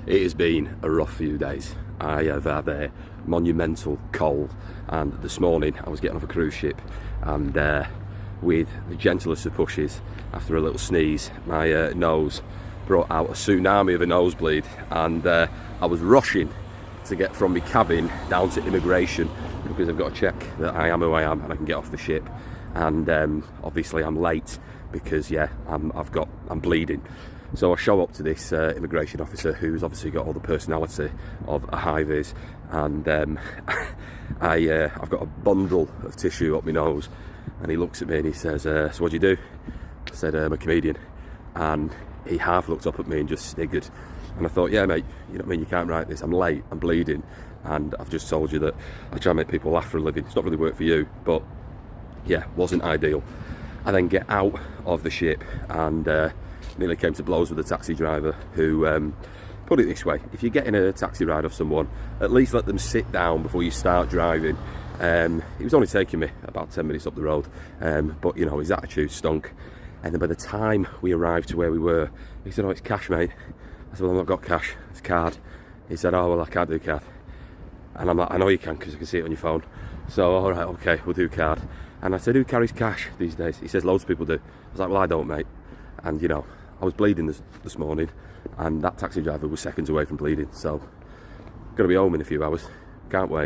It has been a rough few days. I have had a monumental cold, and this morning I was getting off a cruise ship, and with the gentlest of pushes, after a little sneeze, my nose brought out a tsunami of a nosebleed, and I was rushing to get from my cabin down to immigration because I've got to check that I am who I am and I can get off the ship. And obviously I'm late because I'm bleeding. So I show up to this immigration officer who's obviously got all the personality of a high-vis, and I've got a bundle of tissue up my nose, and he looks at me and he says, so what do you do? I said, I'm a comedian. And he half looked up at me and just sniggered. And I thought, yeah mate, you know what I mean, you can't write this, I'm late, I'm bleeding, and I've just told you that I try and make people laugh for a living. It's not really work for you, but yeah, wasn't ideal. I then get out of the ship and nearly came to blows with the taxi driver who, put it this way, if you're getting a taxi ride off someone, at least let them sit down before you start driving. He was only taking me about 10 minutes up the road, but you know, his attitude stunk. And then by the time we arrived to where we were, he said, oh, it's cash, mate. I said, well, I've not got cash, it's card. He said, oh, well, I can't do card. And I'm like, I know you can because I can see it on your phone. So, all right, okay, we'll do card. And I said, who carries cash these days? He says, loads of people do. I was like, well, I don't, mate. And, you know, I was bleeding this morning, and that taxi driver was seconds away from bleeding. So, got to be home in a few hours. Can't wait.